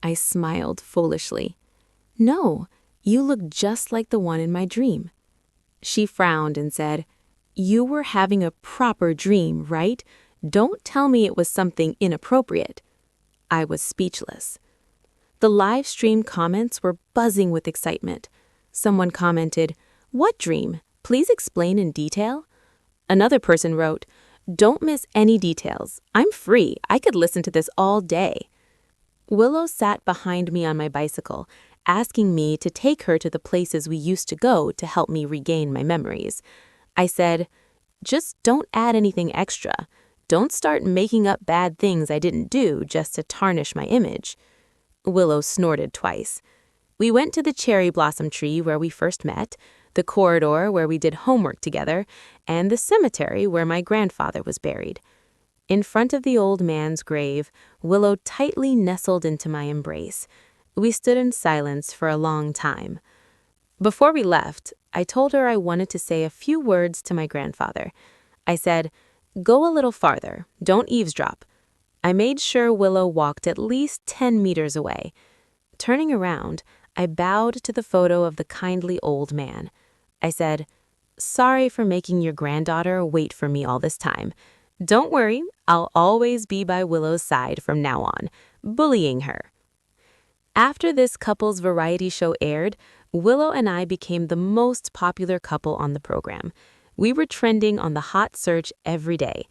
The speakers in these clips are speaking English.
I smiled foolishly. No, you look just like the one in my dream. She frowned and said, You were having a proper dream, right? Don't tell me it was something inappropriate. I was speechless. The live stream comments were buzzing with excitement. Someone commented, What dream? Please explain in detail. Another person wrote, Don't miss any details. I'm free. I could listen to this all day. Willow sat behind me on my bicycle, asking me to take her to the places we used to go to help me regain my memories. I said, Just don't add anything extra. Don't start making up bad things I didn't do just to tarnish my image. Willow snorted twice. We went to the cherry blossom tree where we first met, the corridor where we did homework together, and the cemetery where my grandfather was buried. In front of the old man's grave, Willow tightly nestled into my embrace. We stood in silence for a long time. Before we left, I told her I wanted to say a few words to my grandfather. I said, Go a little farther. Don't eavesdrop. I made sure Willow walked at least 10 meters away. Turning around, I bowed to the photo of the kindly old man. I said, Sorry for making your granddaughter wait for me all this time. Don't worry, I'll always be by Willow's side from now on, bullying her. After this couple's variety show aired, Willow and I became the most popular couple on the program. We were trending on the hot search every day.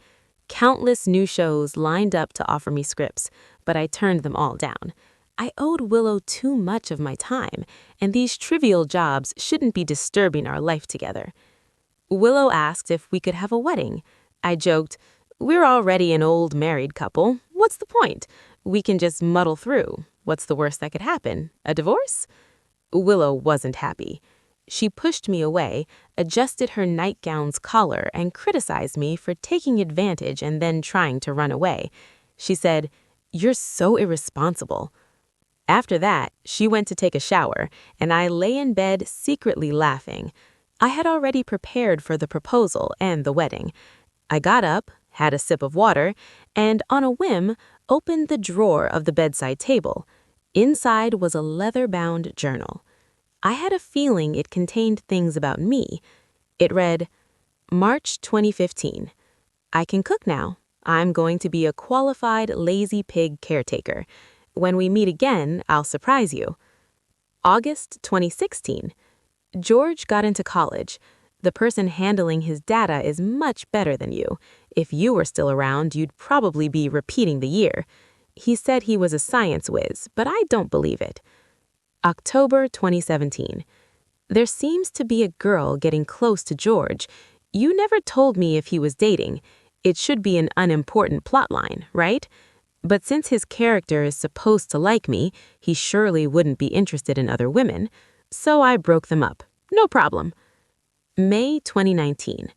Countless new shows lined up to offer me scripts, but I turned them all down. I owed Willow too much of my time, and these trivial jobs shouldn't be disturbing our life together. Willow asked if we could have a wedding. I joked, We're already an old married couple. What's the point? We can just muddle through. What's the worst that could happen? A divorce? Willow wasn't happy. She pushed me away, adjusted her nightgown's collar, and criticized me for taking advantage and then trying to run away. She said, You're so irresponsible. After that, she went to take a shower, and I lay in bed secretly laughing. I had already prepared for the proposal and the wedding. I got up, had a sip of water, and on a whim, opened the drawer of the bedside table. Inside was a leather-bound journal. I had a feeling it contained things about me. It read, March 2015. I can cook now. I'm going to be a qualified lazy pig caretaker. When we meet again, I'll surprise you. August 2016. George got into college. The person handling his data is much better than you. If you were still around, you'd probably be repeating the year. He said he was a science whiz, but I don't believe it. October 2017. There seems to be a girl getting close to George. You never told me if he was dating. It should be an unimportant plotline, right? But since his character is supposed to like me, he surely wouldn't be interested in other women. So I broke them up. No problem. May 2019.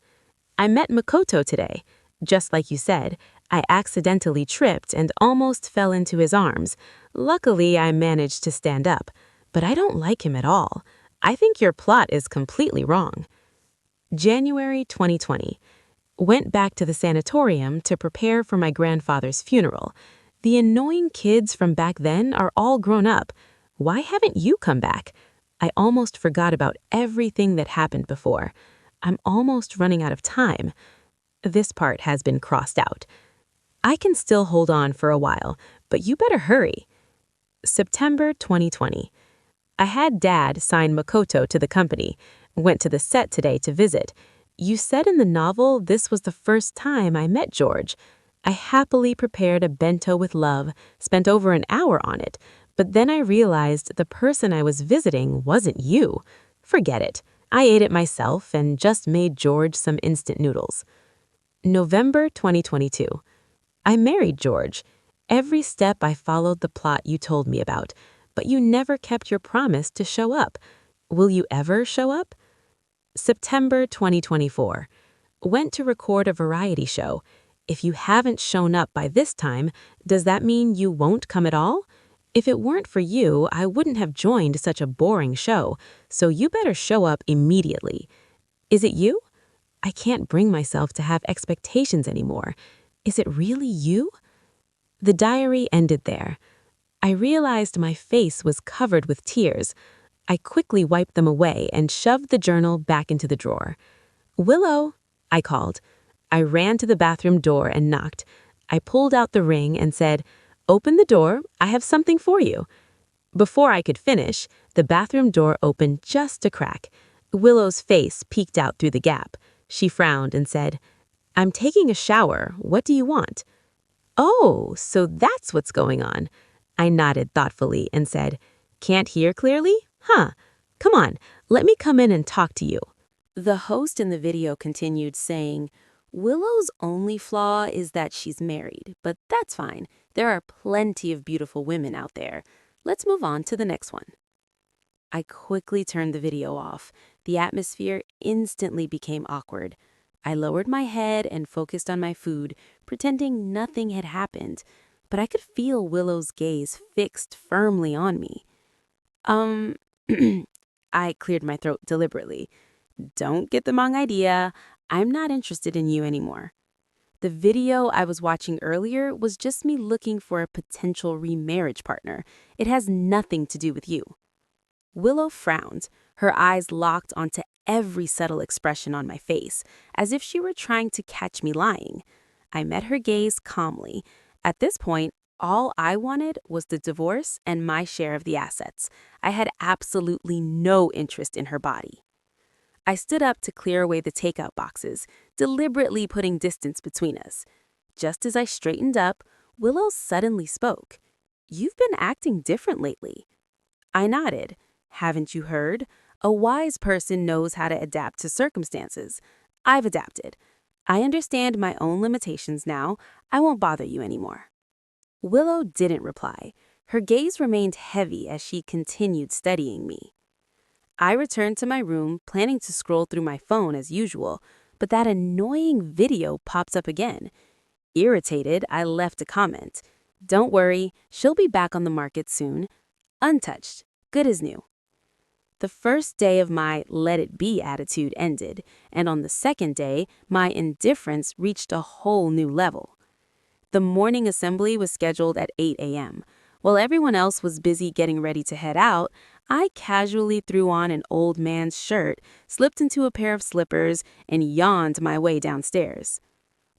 I met Makoto today. Just like you said, I accidentally tripped and almost fell into his arms. Luckily, I managed to stand up. But I don't like him at all. I think your plot is completely wrong. January 2020. Went back to the sanatorium to prepare for my grandfather's funeral. The annoying kids from back then are all grown up. Why haven't you come back? I almost forgot about everything that happened before. I'm almost running out of time. This part has been crossed out. I can still hold on for a while, but you better hurry. September 2020. I had Dad sign Makoto to the company. Went to the set today to visit. You said in the novel this was the first time I met George. I happily prepared a bento with love, spent over an hour on it, but then I realized the person I was visiting wasn't you. Forget it. I ate it myself and just made George some instant noodles. November 2022. I married George. Every step I followed the plot you told me about, but you never kept your promise to show up. Will you ever show up? September 2024. Went to record a variety show. If you haven't shown up by this time, does that mean you won't come at all? If it weren't for you, I wouldn't have joined such a boring show, so you better show up immediately. Is it you? I can't bring myself to have expectations anymore. Is it really you? The diary ended there. I realized my face was covered with tears. I quickly wiped them away and shoved the journal back into the drawer. "Willow," I called. I ran to the bathroom door and knocked. I pulled out the ring and said, "Open the door, I have something for you." Before I could finish, the bathroom door opened just a crack. Willow's face peeked out through the gap. She frowned and said, "I'm taking a shower. What do you want?" "Oh, so that's what's going on." I nodded thoughtfully and said, "Can't hear clearly? Huh. Come on, let me come in and talk to you." The host in the video continued saying, "Willow's only flaw is that she's married, but that's fine. There are plenty of beautiful women out there. Let's move on to the next one." I quickly turned the video off. The atmosphere instantly became awkward. I lowered my head and focused on my food, pretending nothing had happened, but I could feel Willow's gaze fixed firmly on me. Um, I cleared my throat deliberately. "Don't get the wrong idea. I'm not interested in you anymore." The video I was watching earlier was just me looking for a potential remarriage partner. It has nothing to do with you. Willow frowned, her eyes locked onto every subtle expression on my face, as if she were trying to catch me lying. I met her gaze calmly. At this point, all I wanted was the divorce and my share of the assets. I had absolutely no interest in her body. I stood up to clear away the takeout boxes, deliberately putting distance between us. Just as I straightened up, Willow suddenly spoke. "You've been acting different lately." I nodded. "Haven't you heard? A wise person knows how to adapt to circumstances. I've adapted. I understand my own limitations now. I won't bother you anymore." Willow didn't reply. Her gaze remained heavy as she continued studying me. I returned to my room, planning to scroll through my phone as usual, but that annoying video pops up again. Irritated, I left a comment. "Don't worry, she'll be back on the market soon. Untouched, good as new." The first day of my let it be attitude ended, and on the second day, my indifference reached a whole new level. The morning assembly was scheduled at 8 a.m. While everyone else was busy getting ready to head out, I casually threw on an old man's shirt, slipped into a pair of slippers, and yawned my way downstairs.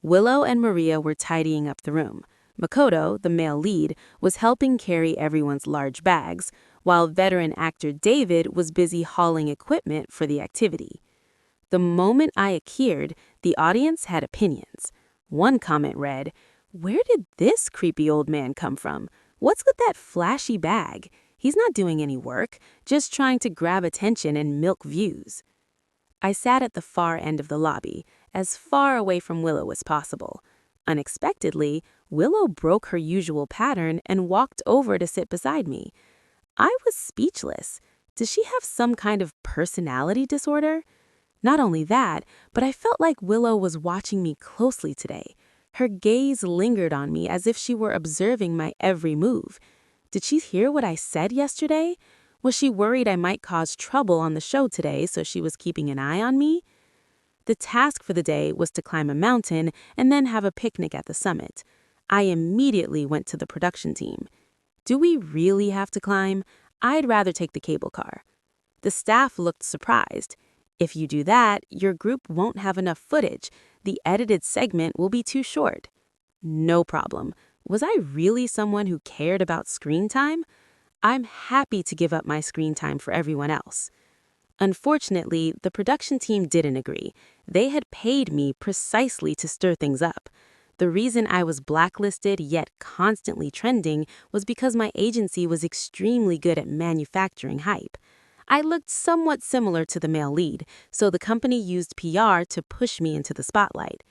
Willow and Maria were tidying up the room. Makoto, the male lead, was helping carry everyone's large bags, while veteran actor David was busy hauling equipment for the activity. The moment I appeared, the audience had opinions. One comment read, "Where did this creepy old man come from? What's with that flashy bag? He's not doing any work, just trying to grab attention and milk views." I sat at the far end of the lobby, as far away from Willow as possible. Unexpectedly, Willow broke her usual pattern and walked over to sit beside me. I was speechless. Does she have some kind of personality disorder? Not only that, but I felt like Willow was watching me closely today. Her gaze lingered on me as if she were observing my every move. Did she hear what I said yesterday? Was she worried I might cause trouble on the show today, so she was keeping an eye on me? The task for the day was to climb a mountain and then have a picnic at the summit. I immediately went to the production team. "Do we really have to climb? I'd rather take the cable car." The staff looked surprised. "If you do that, your group won't have enough footage. The edited segment will be too short." No problem. Was I really someone who cared about screen time? I'm happy to give up my screen time for everyone else. Unfortunately, the production team didn't agree. They had paid me precisely to stir things up. The reason I was blacklisted yet constantly trending was because my agency was extremely good at manufacturing hype. I looked somewhat similar to the male lead, so the company used PR to push me into the spotlight.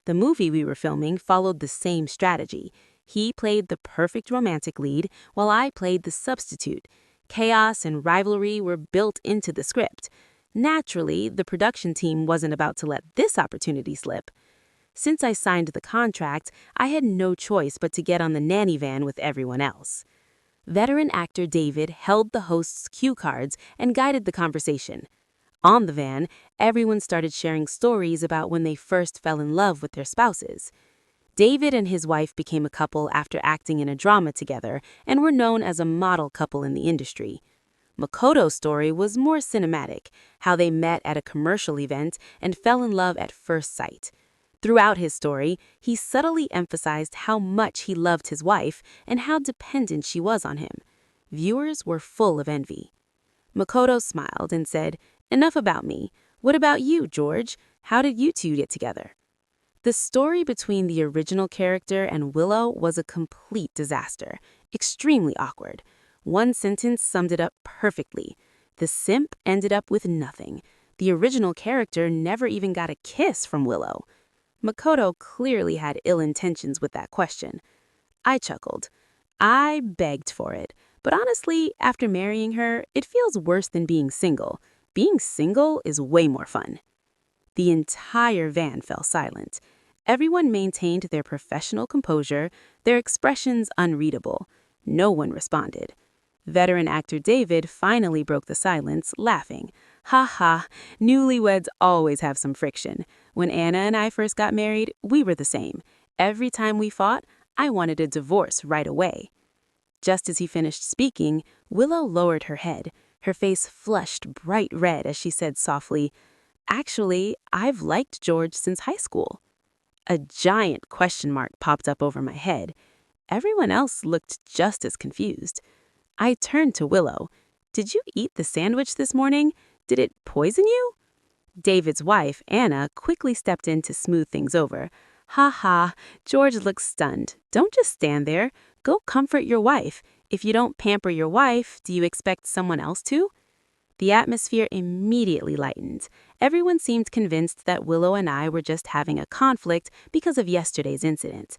The movie we were filming followed the same strategy. He played the perfect romantic lead, while I played the substitute. Chaos and rivalry were built into the script. Naturally, the production team wasn't about to let this opportunity slip. Since I signed the contract, I had no choice but to get on the nanny van with everyone else. Veteran actor David held the host's cue cards and guided the conversation. On the van, everyone started sharing stories about when they first fell in love with their spouses. David and his wife became a couple after acting in a drama together and were known as a model couple in the industry. Makoto's story was more cinematic, how they met at a commercial event and fell in love at first sight. Throughout his story, he subtly emphasized how much he loved his wife and how dependent she was on him. Viewers were full of envy. Makoto smiled and said, "Enough about me. What about you, George? How did you two get together?" The story between the original character and Willow was a complete disaster, extremely awkward. One sentence summed it up perfectly. The simp ended up with nothing. The original character never even got a kiss from Willow. Makoto clearly had ill intentions with that question. I chuckled. I begged for it. But honestly, after marrying her, it feels worse than being single. Being single is way more fun. The entire van fell silent. Everyone maintained their professional composure, their expressions unreadable. No one responded. Veteran actor David finally broke the silence, laughing. "Ha ha, newlyweds always have some friction. When Anna and I first got married, we were the same. Every time we fought, I wanted a divorce right away." Just as he finished speaking, Willow lowered her head. Her face flushed bright red as she said softly, "Actually, I've liked George since high school." A giant question mark popped up over my head. Everyone else looked just as confused. I turned to Willow. "Did you eat the sandwich this morning? Did it poison you?" David's wife, Anna, quickly stepped in to smooth things over. "Ha ha, George looks stunned. Don't just stand there. Go comfort your wife. If you don't pamper your wife, do you expect someone else to?" The atmosphere immediately lightened. Everyone seemed convinced that Willow and I were just having a conflict because of yesterday's incident.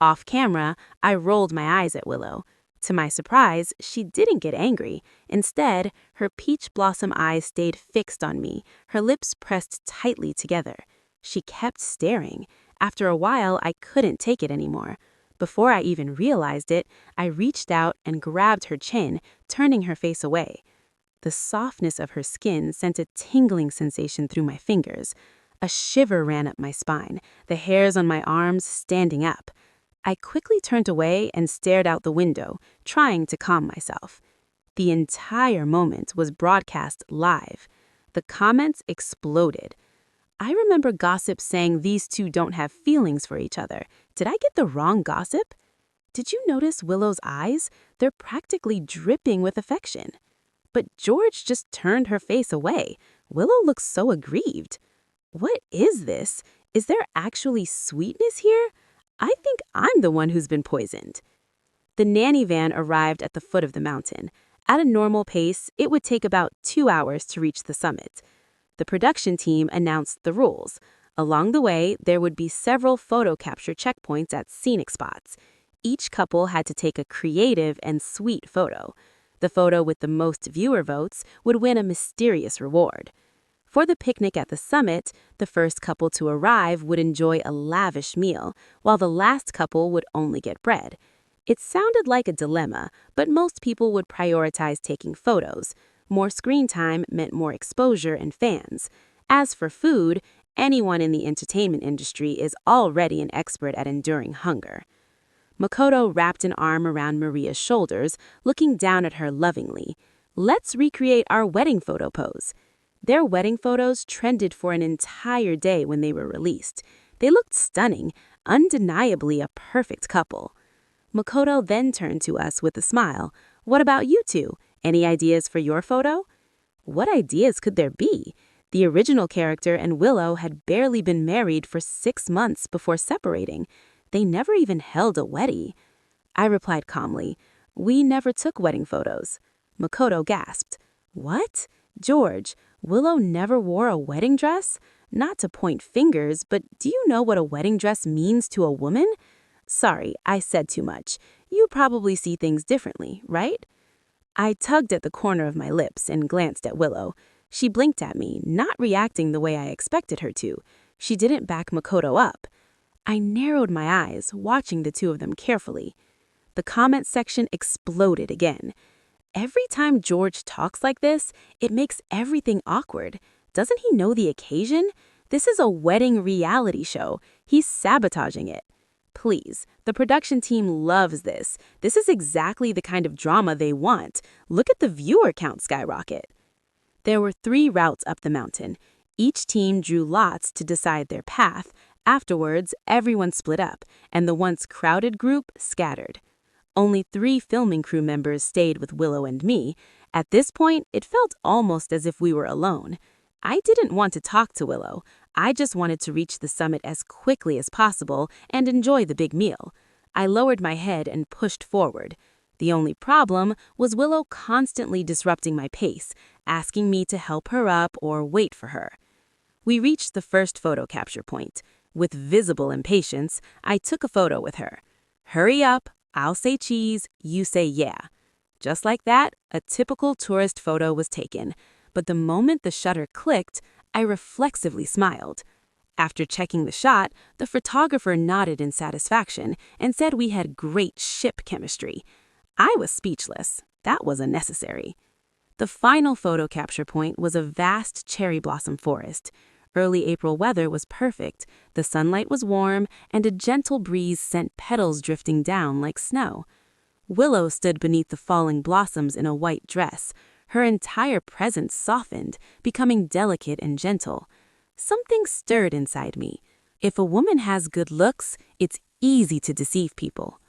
Off camera, I rolled my eyes at Willow. To my surprise, she didn't get angry. Instead, her peach blossom eyes stayed fixed on me, her lips pressed tightly together. She kept staring. After a while, I couldn't take it anymore. Before I even realized it, I reached out and grabbed her chin, turning her face away. The softness of her skin sent a tingling sensation through my fingers. A shiver ran up my spine, the hairs on my arms standing up. I quickly turned away and stared out the window, trying to calm myself. The entire moment was broadcast live. The comments exploded. I remember gossip saying these two don't have feelings for each other. Did I get the wrong gossip? Did you notice Willow's eyes? They're practically dripping with affection. But George just turned her face away. Willow looks so aggrieved. What is this? Is there actually sweetness here? I think I'm the one who's been poisoned. The nanny van arrived at the foot of the mountain. At a normal pace, it would take about 2 hours to reach the summit. The production team announced the rules. Along the way, there would be several photo capture checkpoints at scenic spots. Each couple had to take a creative and sweet photo. The photo with the most viewer votes would win a mysterious reward. For the picnic at the summit, the first couple to arrive would enjoy a lavish meal, while the last couple would only get bread. It sounded like a dilemma, but most people would prioritize taking photos. More screen time meant more exposure and fans. As for food, anyone in the entertainment industry is already an expert at enduring hunger. Makoto wrapped an arm around Maria's shoulders, looking down at her lovingly. "Let's recreate our wedding photo pose." Their wedding photos trended for an entire day when they were released. They looked stunning, undeniably a perfect couple. Makoto then turned to us with a smile. "What about you two? Any ideas for your photo?" What ideas could there be? The original character and Willow had barely been married for 6 months before separating. They never even held a wedding. I replied calmly, "We never took wedding photos." Makoto gasped. "What? George, Willow never wore a wedding dress? Not to point fingers, but do you know what a wedding dress means to a woman?" "Sorry, I said too much. You probably see things differently, right?" I tugged at the corner of my lips and glanced at Willow. She blinked at me, not reacting the way I expected her to. She didn't back Makoto up. I narrowed my eyes, watching the two of them carefully. The comment section exploded again. Every time George talks like this, it makes everything awkward. Doesn't he know the occasion? This is a wedding reality show. He's sabotaging it. Please, the production team loves this. This is exactly the kind of drama they want. Look at the viewer count skyrocket. There were 3 routes up the mountain. Each team drew lots to decide their path. Afterwards, everyone split up, and the once crowded group scattered. Only 3 filming crew members stayed with Willow and me. At this point, it felt almost as if we were alone. I didn't want to talk to Willow. I just wanted to reach the summit as quickly as possible and enjoy the big meal. I lowered my head and pushed forward. The only problem was Willow constantly disrupting my pace, asking me to help her up or wait for her. We reached the first photo capture point. With visible impatience, I took a photo with her. Hurry up, I'll say cheese, you say yeah. Just like that, a typical tourist photo was taken. But the moment the shutter clicked, I reflexively smiled. After checking the shot, the photographer nodded in satisfaction and said we had great ship chemistry. I was speechless. That was unnecessary. The final photo capture point was a vast cherry blossom forest. Early April weather was perfect. The sunlight was warm, and a gentle breeze sent petals drifting down like snow. Willow stood beneath the falling blossoms in a white dress. Her entire presence softened, becoming delicate and gentle. Something stirred inside me. If a woman has good looks, it's easy to deceive people.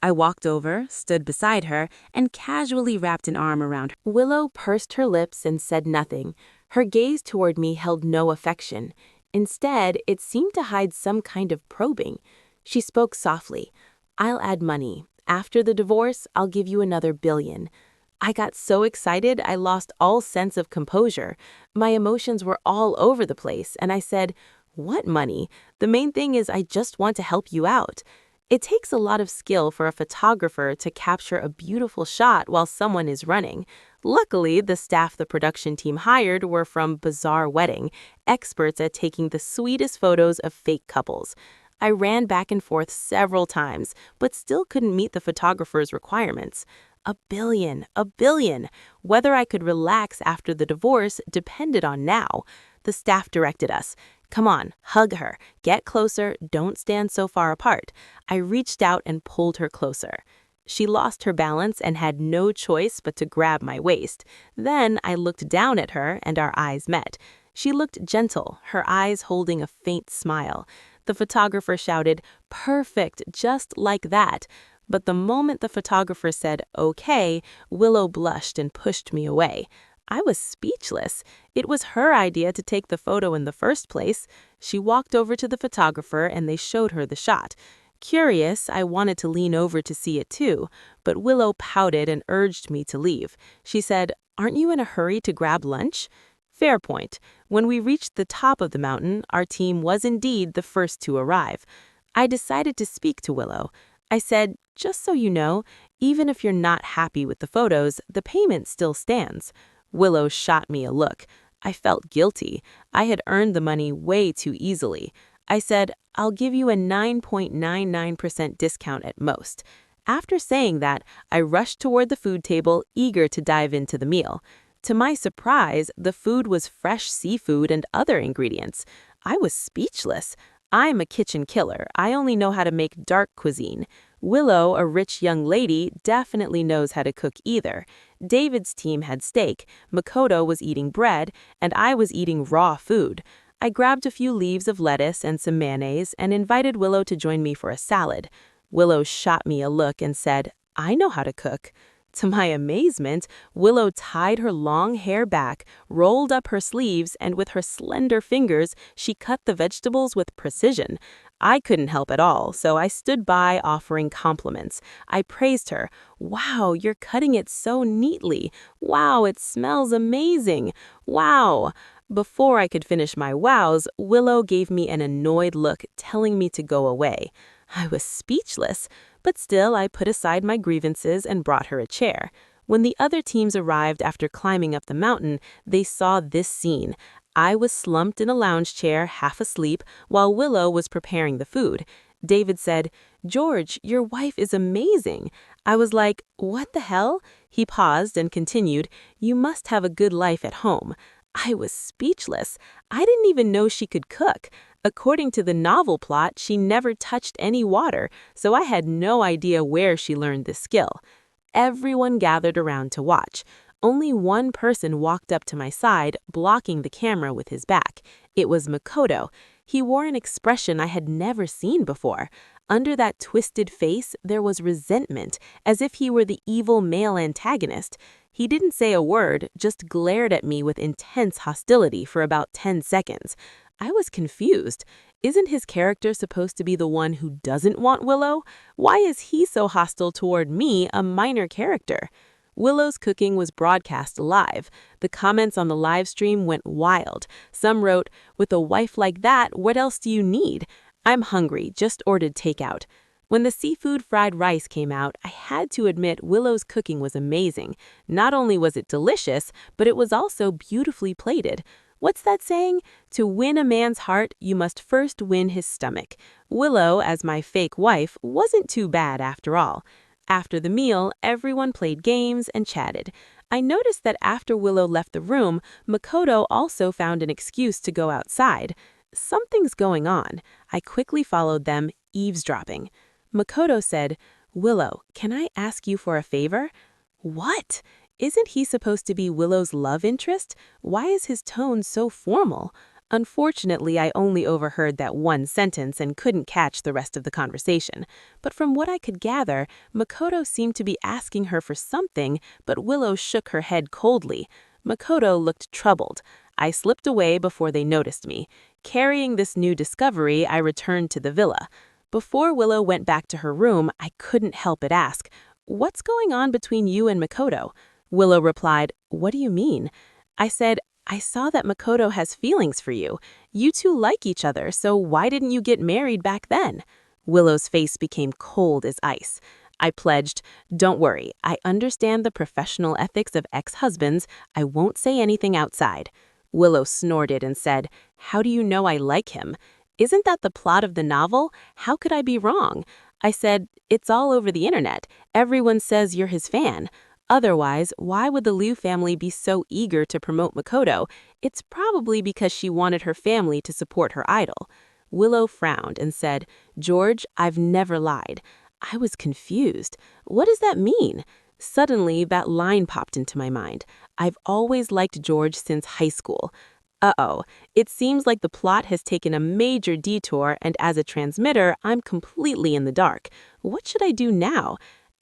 I walked over, stood beside her, and casually wrapped an arm around her. Willow pursed her lips and said nothing. Her gaze toward me held no affection. Instead, it seemed to hide some kind of probing. She spoke softly. "I'll add money. After the divorce, I'll give you another $1 billion. I got so excited I lost all sense of composure. My emotions were all over the place, and I said, "What money? The main thing is I just want to help you out." It takes a lot of skill for a photographer to capture a beautiful shot while someone is running. Luckily, the staff the production team hired were from Bizarre Wedding, experts at taking the sweetest photos of fake couples. I ran back and forth several times, but still couldn't meet the photographer's requirements. $1 billion, $1 billion. Whether I could relax after the divorce depended on now. The staff directed us. "Come on, hug her. Get closer, don't stand so far apart." I reached out and pulled her closer. She lost her balance and had no choice but to grab my waist. Then I looked down at her and our eyes met. She looked gentle, her eyes holding a faint smile. The photographer shouted, "Perfect, just like that." But the moment the photographer said, "Okay," Willow blushed and pushed me away. I was speechless. It was her idea to take the photo in the first place. She walked over to the photographer and they showed her the shot. Curious, I wanted to lean over to see it too, but Willow pouted and urged me to leave. She said, "Aren't you in a hurry to grab lunch?" Fair point. When we reached the top of the mountain, our team was indeed the first to arrive. I decided to speak to Willow. I said, "Just so you know, even if you're not happy with the photos, the payment still stands." Willow shot me a look. I felt guilty. I had earned the money way too easily. I said, "I'll give you a 9.99% discount at most." After saying that, I rushed toward the food table, eager to dive into the meal. To my surprise, the food was fresh seafood and other ingredients. I was speechless. I'm a kitchen killer. I only know how to make dark cuisine. Willow, a rich young lady, definitely knows how to cook either. David's team had steak, Makoto was eating bread, and I was eating raw food. I grabbed a few leaves of lettuce and some mayonnaise and invited Willow to join me for a salad. Willow shot me a look and said, "I know how to cook." To my amazement, Willow tied her long hair back, rolled up her sleeves, and with her slender fingers, she cut the vegetables with precision. I couldn't help at all, so I stood by offering compliments. I praised her. "Wow, you're cutting it so neatly. Wow, it smells amazing. Wow." Before I could finish my wows, Willow gave me an annoyed look, telling me to go away. I was speechless, but still I put aside my grievances and brought her a chair. When the other teams arrived after climbing up the mountain, they saw this scene. I was slumped in a lounge chair, half asleep, while Willow was preparing the food. David said, "George, your wife is amazing." I was like, "What the hell?" He paused and continued, "You must have a good life at home." I was speechless. I didn't even know she could cook. According to the novel plot, she never touched any water, so I had no idea where she learned this skill. Everyone gathered around to watch. Only one person walked up to my side, blocking the camera with his back. It was Makoto. He wore an expression I had never seen before. Under that twisted face, there was resentment, as if he were the evil male antagonist. He didn't say a word, just glared at me with intense hostility for about 10 seconds. I was confused. Isn't his character supposed to be the one who doesn't want Willow? Why is he so hostile toward me, a minor character? Willow's cooking was broadcast live. The comments on the live stream went wild. Some wrote, "With a wife like that, what else do you need? I'm hungry, just ordered takeout." When the seafood fried rice came out, I had to admit Willow's cooking was amazing. Not only was it delicious, but it was also beautifully plated. What's that saying? To win a man's heart, you must first win his stomach. Willow, as my fake wife, wasn't too bad after all. After the meal, everyone played games and chatted. I noticed that after Willow left the room, Makoto also found an excuse to go outside. Something's going on. I quickly followed them, eavesdropping. Makoto said, "Willow, can I ask you for a favor?" What? Isn't he supposed to be Willow's love interest? Why is his tone so formal? Unfortunately, I only overheard that one sentence and couldn't catch the rest of the conversation. But from what I could gather, Makoto seemed to be asking her for something, but Willow shook her head coldly. Makoto looked troubled. I slipped away before they noticed me. Carrying this new discovery, I returned to the villa. Before Willow went back to her room, I couldn't help but ask, "What's going on between you and Makoto?" Willow replied, "What do you mean?" I said, "I saw that Makoto has feelings for you. You two like each other, so why didn't you get married back then?" Willow's face became cold as ice. I pledged, "Don't worry, I understand the professional ethics of ex-husbands. I won't say anything outside." Willow snorted and said, "How do you know I like him? Isn't that the plot of the novel? How could I be wrong?" I said, "It's all over the internet. Everyone says you're his fan. Otherwise, why would the Liu family be so eager to promote Makoto? It's probably because she wanted her family to support her idol." Willow frowned and said, "George, I've never lied." I was confused. What does that mean? Suddenly, that line popped into my mind. I've always liked George since high school. Uh-oh, it seems like the plot has taken a major detour, and as a transmitter, I'm completely in the dark. What should I do now?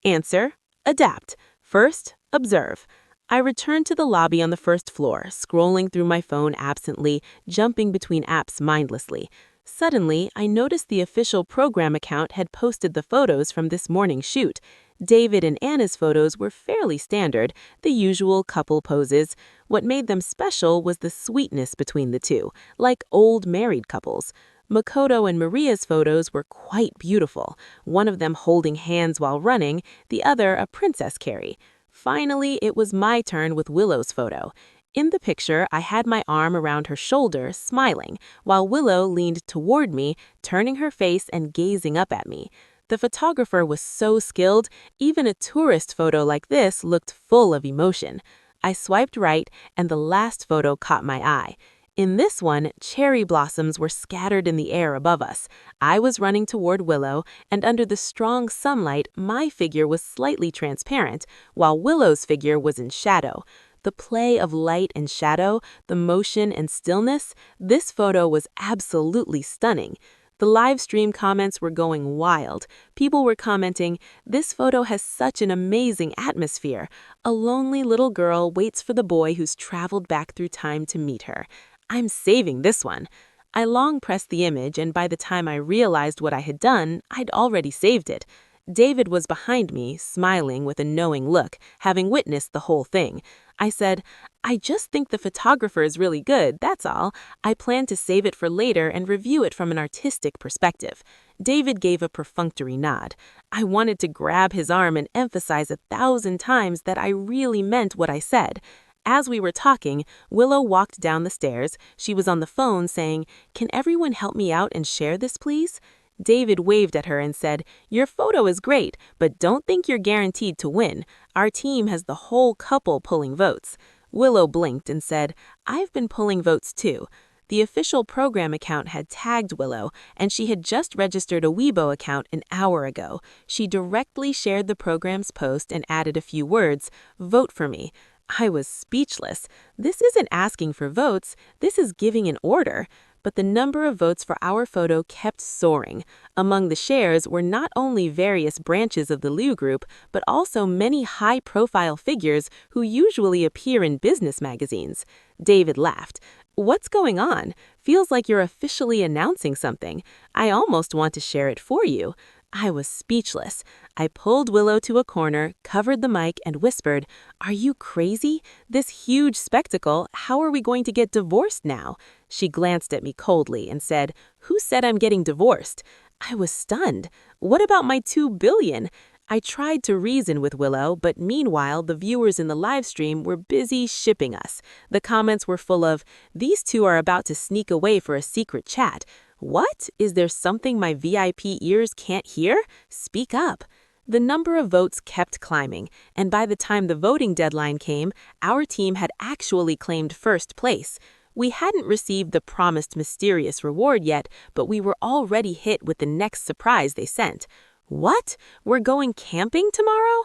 Answer: adapt. First, observe. I returned to the lobby on the first floor, scrolling through my phone absently, jumping between apps mindlessly. Suddenly, I noticed the official program account had posted the photos from this morning's shoot. David and Anna's photos were fairly standard, the usual couple poses. What made them special was the sweetness between the two, like old married couples. Makoto and Maria's photos were quite beautiful, one of them holding hands while running, the other a princess carry. Finally, it was my turn with Willow's photo. In the picture, I had my arm around her shoulder, smiling, while Willow leaned toward me, turning her face and gazing up at me. The photographer was so skilled, even a tourist photo like this looked full of emotion. I swiped right, and the last photo caught my eye. In this one, cherry blossoms were scattered in the air above us. I was running toward Willow, and under the strong sunlight, my figure was slightly transparent, while Willow's figure was in shadow. The play of light and shadow, the motion and stillness, this photo was absolutely stunning. The live stream comments were going wild. People were commenting, "This photo has such an amazing atmosphere. A lonely little girl waits for the boy who's traveled back through time to meet her. I'm saving this one." I long pressed the image, and by the time I realized what I had done, I'd already saved it. David was behind me, smiling with a knowing look, having witnessed the whole thing. I said, "I just think the photographer is really good, that's all. I plan to save it for later and review it from an artistic perspective." David gave a perfunctory nod. I wanted to grab his arm and emphasize 1,000 times that I really meant what I said. As we were talking, Willow walked down the stairs. She was on the phone saying, "Can everyone help me out and share this, please?" David waved at her and said, "Your photo is great, but don't think you're guaranteed to win. Our team has the whole couple pulling votes." Willow blinked and said, "I've been pulling votes too." The official program account had tagged Willow, and she had just registered a Weibo account an hour ago. She directly shared the program's post and added a few words, "Vote for me." I was speechless. This isn't asking for votes, this is giving an order. But the number of votes for our photo kept soaring. Among the shares were not only various branches of the Liu Group, but also many high-profile figures who usually appear in business magazines. David laughed. "What's going on? Feels like you're officially announcing something. I almost want to share it for you." I was speechless. I pulled Willow to a corner, covered the mic, and whispered, "Are you crazy? This huge spectacle, how are we going to get divorced now?" She glanced at me coldly and said, "Who said I'm getting divorced?" I was stunned. "What about my $2 billion?" I tried to reason with Willow, but meanwhile, the viewers in the live stream were busy shipping us. The comments were full of, "These two are about to sneak away for a secret chat." What? Is there something my VIP ears can't hear? Speak up. The number of votes kept climbing, and by the time the voting deadline came, our team had actually claimed first place. We hadn't received the promised mysterious reward yet, but we were already hit with the next surprise they sent. "What? We're going camping tomorrow?"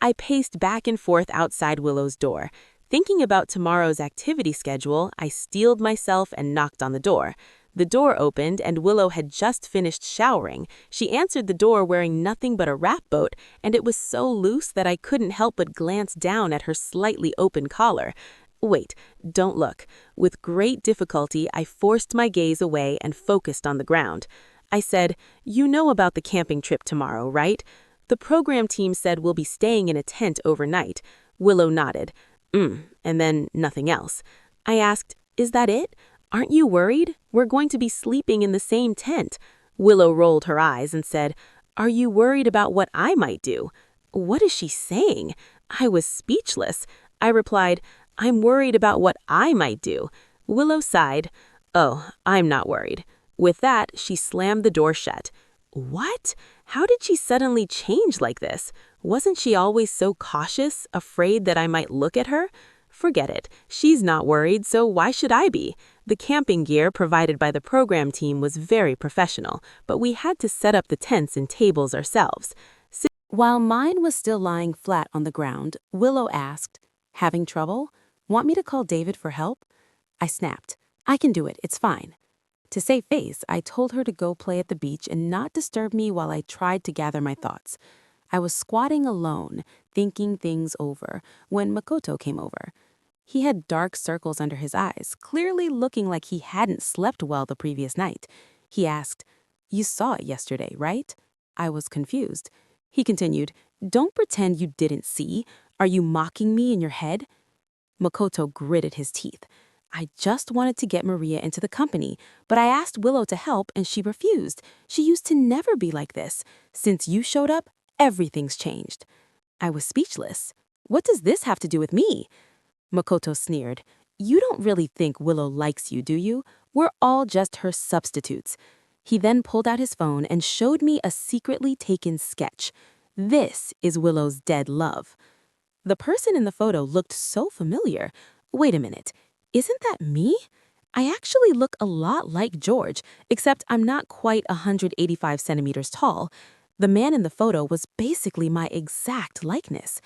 I paced back and forth outside Willow's door. Thinking about tomorrow's activity schedule, I steeled myself and knocked on the door. The door opened, and Willow had just finished showering. She answered the door wearing nothing but a wrap boat, and it was so loose that I couldn't help but glance down at her slightly open collar. Wait, don't look. With great difficulty, I forced my gaze away and focused on the ground. I said, "You know about the camping trip tomorrow, right?" "The program team said we'll be staying in a tent overnight." Willow nodded. And then nothing else. I asked, "Is that it? Aren't you worried? We're going to be sleeping in the same tent." Willow rolled her eyes and said, "Are you worried about what I might do?" What is she saying? I was speechless. I replied, "I'm worried about what I might do." Willow sighed. "Oh, I'm not worried." With that, she slammed the door shut. What? How did she suddenly change like this? Wasn't she always so cautious, afraid that I might look at her? Forget it. She's not worried, so why should I be? The camping gear provided by the program team was very professional, but we had to set up the tents and tables ourselves. While mine was still lying flat on the ground, Willow asked, "Having trouble? Want me to call David for help?" I snapped, "I can do it, it's fine." To save face, I told her to go play at the beach and not disturb me while I tried to gather my thoughts. I was squatting alone, thinking things over, when Makoto came over. He had dark circles under his eyes, clearly looking like he hadn't slept well the previous night. He asked, "You saw it yesterday, right?" I was confused. He continued, "Don't pretend you didn't see. Are you mocking me in your head?" Makoto gritted his teeth. "I just wanted to get Maria into the company, but I asked Willow to help and she refused. She used to never be like this. Since you showed up, everything's changed." I was speechless. "What does this have to do with me?" Makoto sneered. "You don't really think Willow likes you, do you? We're all just her substitutes." He then pulled out his phone and showed me a secretly taken sketch. This is Willow's dead love. The person in the photo looked so familiar. Wait a minute. Isn't that me? I actually look a lot like George, except I'm not quite 185 centimeters tall. The man in the photo was basically my exact likeness.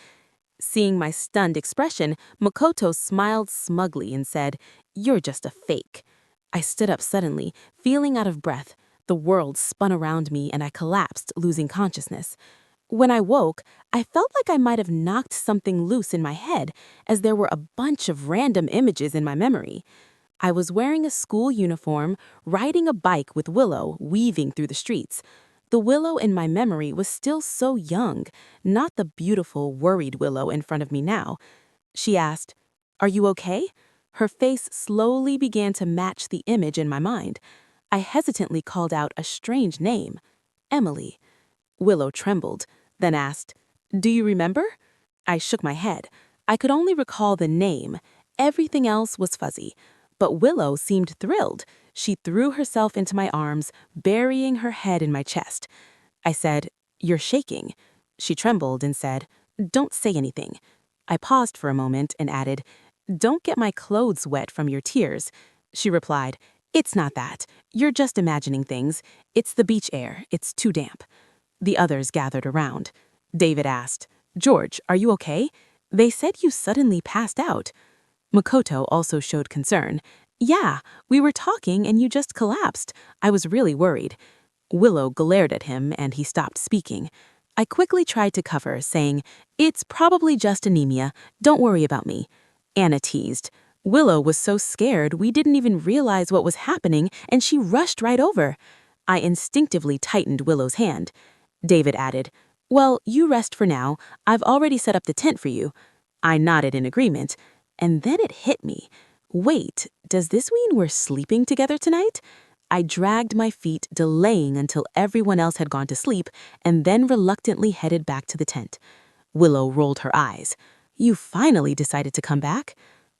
Seeing my stunned expression, Makoto smiled smugly and said, "You're just a fake." I stood up suddenly, feeling out of breath. The world spun around me and I collapsed, losing consciousness. When I woke, I felt like I might have knocked something loose in my head, as there were a bunch of random images in my memory. I was wearing a school uniform, riding a bike with Willow, weaving through the streets. The Willow in my memory was still so young, not the beautiful, worried Willow in front of me now. She asked, "Are you okay?" Her face slowly began to match the image in my mind. I hesitantly called out a strange name, Emily. Willow trembled, then asked, "Do you remember?" I shook my head. I could only recall the name. Everything else was fuzzy. But Willow seemed thrilled. She threw herself into my arms, burying her head in my chest. I said, "You're shaking." She trembled and said, "Don't say anything." I paused for a moment and added, "Don't get my clothes wet from your tears." She replied, "It's not that. You're just imagining things. It's the beach air. It's too damp." The others gathered around. David asked, "George, are you okay? They said you suddenly passed out." Makoto also showed concern. "Yeah, we were talking and you just collapsed. I was really worried." Willow glared at him and he stopped speaking. I quickly tried to cover, saying, "It's probably just anemia. Don't worry about me." Anna teased. Willow was so scared we didn't even realize what was happening and she rushed right over. I instinctively tightened Willow's hand. David added, "Well, you rest for now. I've already set up the tent for you." I nodded in agreement, and then it hit me. Wait, does this mean we're sleeping together tonight? I dragged my feet, delaying until everyone else had gone to sleep, and then reluctantly headed back to the tent. Willow rolled her eyes. "You finally decided to come back?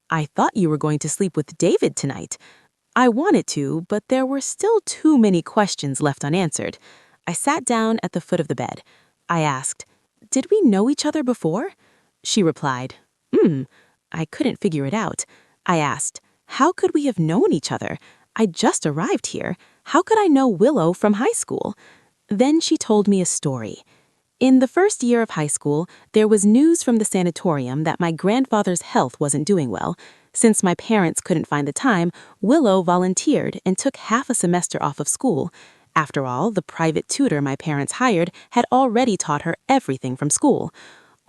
I thought you were going to sleep with David tonight." I wanted to, but there were still too many questions left unanswered. I sat down at the foot of the bed. I asked, "Did we know each other before?" She replied, I couldn't figure it out. I asked, "How could we have known each other? I just arrived here. How could I know Willow from high school?" Then she told me a story. In the first year of high school, there was news from the sanatorium that my grandfather's health wasn't doing well. Since my parents couldn't find the time, Willow volunteered and took half a semester off of school. After all, the private tutor my parents hired had already taught her everything from school.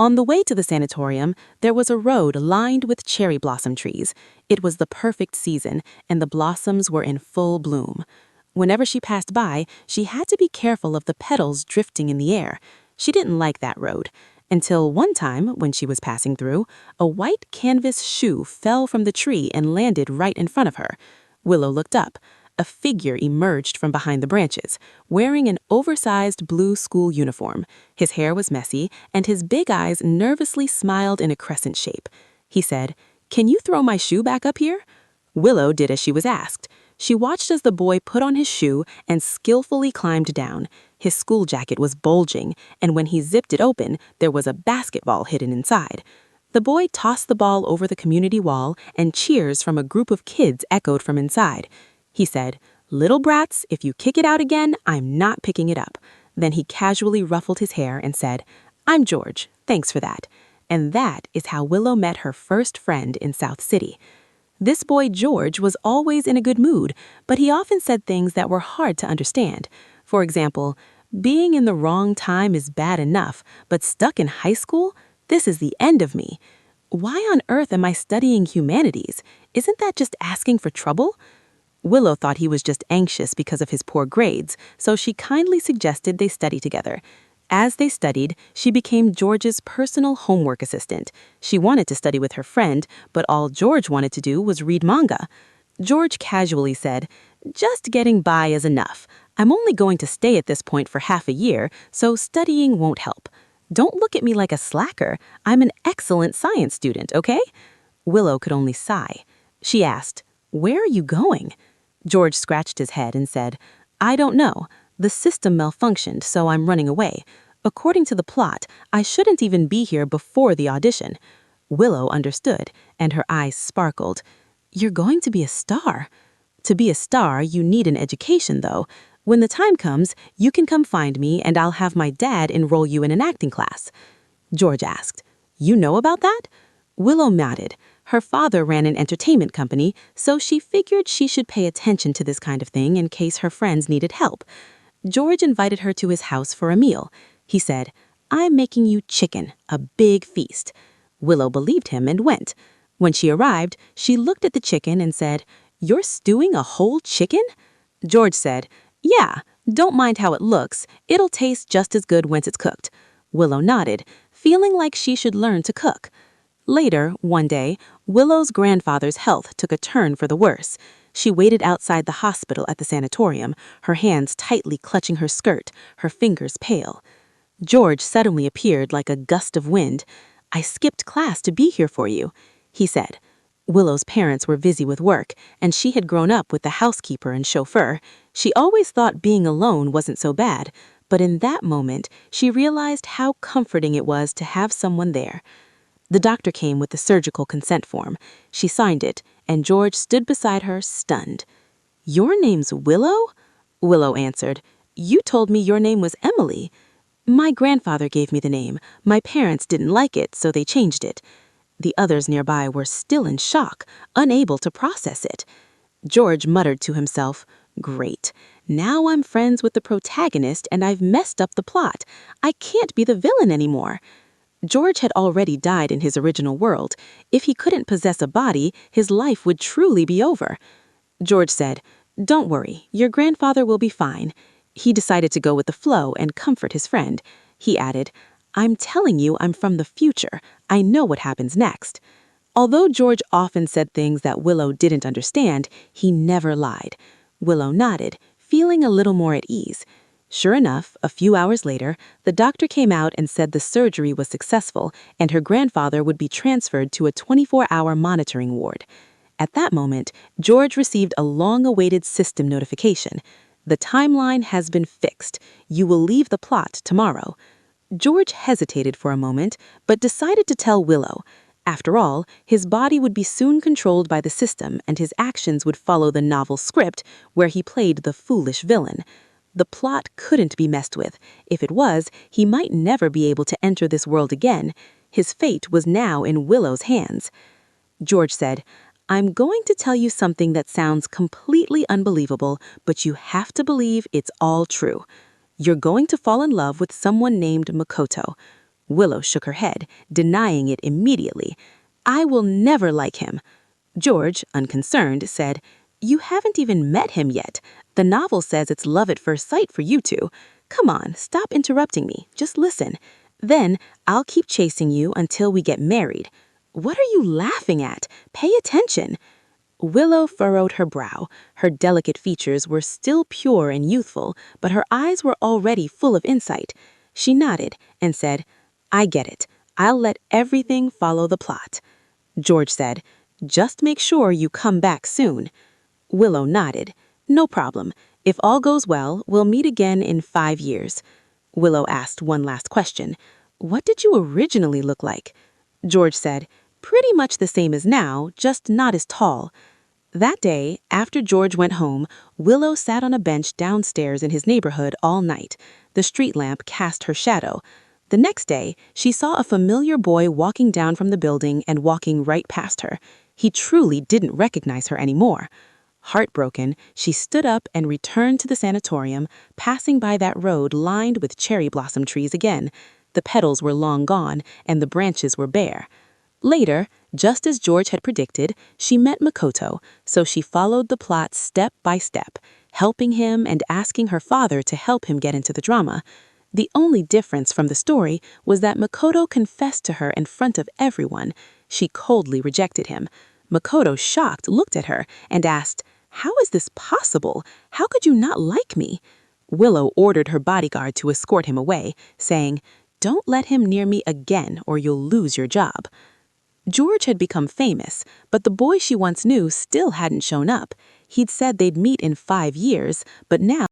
On the way to the sanatorium, there was a road lined with cherry blossom trees. It was the perfect season, and the blossoms were in full bloom. Whenever she passed by, she had to be careful of the petals drifting in the air. She didn't like that road. Until one time, when she was passing through, a white canvas shoe fell from the tree and landed right in front of her. Willow looked up. A figure emerged from behind the branches, wearing an oversized blue school uniform. His hair was messy, and his big eyes nervously smiled in a crescent shape. He said, "Can you throw my shoe back up here?" Willow did as she was asked. She watched as the boy put on his shoe and skillfully climbed down. His school jacket was bulging, and when he zipped it open, there was a basketball hidden inside. The boy tossed the ball over the community wall, and cheers from a group of kids echoed from inside. He said, "Little brats, if you kick it out again, I'm not picking it up." Then he casually ruffled his hair and said, "I'm George, thanks for that." And that is how Willow met her first friend in South City. This boy George was always in a good mood, but he often said things that were hard to understand. For example, "Being in the wrong time is bad enough, but stuck in high school? This is the end of me. Why on earth am I studying humanities? Isn't that just asking for trouble?" Willow thought he was just anxious because of his poor grades, so she kindly suggested they study together. As they studied, she became George's personal homework assistant. She wanted to study with her friend, but all George wanted to do was read manga. George casually said, "Just getting by is enough. I'm only going to stay at this point for half a year, so studying won't help. Don't look at me like a slacker. I'm an excellent science student, okay?" Willow could only sigh. She asked, "Where are you going?" George scratched his head and said, "I don't know. The system malfunctioned, so I'm running away. According to the plot, I shouldn't even be here before the audition." Willow understood, and her eyes sparkled. "You're going to be a star." "To be a star, you need an education, though. When the time comes, you can come find me, and I'll have my dad enroll you in an acting class." George asked, "You know about that?" Willow nodded. Her father ran an entertainment company, so she figured she should pay attention to this kind of thing in case her friends needed help. George invited her to his house for a meal. He said, "I'm making you chicken, a big feast." Willow believed him and went. When she arrived, she looked at the chicken and said, "You're stewing a whole chicken?" George said, "Yeah, don't mind how it looks. It'll taste just as good once it's cooked." Willow nodded, feeling like she should learn to cook. Later, one day, Willow's grandfather's health took a turn for the worse. She waited outside the hospital at the sanatorium, her hands tightly clutching her skirt, her fingers pale. George suddenly appeared like a gust of wind. "I skipped class to be here for you," he said. Willow's parents were busy with work, and she had grown up with the housekeeper and chauffeur. She always thought being alone wasn't so bad, but in that moment, she realized how comforting it was to have someone there. The doctor came with the surgical consent form. She signed it, and George stood beside her, stunned. "Your name's Willow?" Willow answered, "You told me your name was Emily." "My grandfather gave me the name. My parents didn't like it, so they changed it." The others nearby were still in shock, unable to process it. George muttered to himself, "Great. Now I'm friends with the protagonist and I've messed up the plot. I can't be the villain anymore." George had already died in his original world. If he couldn't possess a body, his life would truly be over. George said, "Don't worry, your grandfather will be fine." He decided to go with the flow and comfort his friend. He added, "I'm telling you I'm from the future. I know what happens next." Although George often said things that Willow didn't understand, he never lied. Willow nodded, feeling a little more at ease. Sure enough, a few hours later, the doctor came out and said the surgery was successful and her grandfather would be transferred to a 24-hour monitoring ward. At that moment, George received a long-awaited system notification. "The timeline has been fixed. You will leave the plot tomorrow." George hesitated for a moment, but decided to tell Willow. After all, his body would be soon controlled by the system and his actions would follow the novel script where he played the foolish villain. The plot couldn't be messed with. If it was, he might never be able to enter this world again. His fate was now in Willow's hands. George said, "I'm going to tell you something that sounds completely unbelievable, but you have to believe it's all true. You're going to fall in love with someone named Makoto." Willow shook her head, denying it immediately. "I will never like him." George, unconcerned, said, "You haven't even met him yet. The novel says it's love at first sight for you two. Come on, stop interrupting me. Just listen. Then I'll keep chasing you until we get married." "What are you laughing at? Pay attention." Willow furrowed her brow. Her delicate features were still pure and youthful, but her eyes were already full of insight. She nodded and said, "I get it. I'll let everything follow the plot." George said, "Just make sure you come back soon." Willow nodded. "No problem. If all goes well, we'll meet again in 5 years." Willow asked one last question. "What did you originally look like?" George said, "Pretty much the same as now, just not as tall." That day, after George went home, Willow sat on a bench downstairs in his neighborhood all night. The street lamp cast her shadow. The next day, she saw a familiar boy walking down from the building and walking right past her. He truly didn't recognize her anymore. Heartbroken, she stood up and returned to the sanatorium, passing by that road lined with cherry blossom trees again. The petals were long gone, and the branches were bare. Later, just as George had predicted, she met Makoto, so she followed the plot step by step, helping him and asking her father to help him get into the drama. The only difference from the story was that Makoto confessed to her in front of everyone. She coldly rejected him. Makoto, shocked, looked at her and asked, "How is this possible? How could you not like me?" Willow ordered her bodyguard to escort him away, saying, "Don't let him near me again or you'll lose your job." George had become famous, but the boy she once knew still hadn't shown up. He'd said they'd meet in 5 years, but now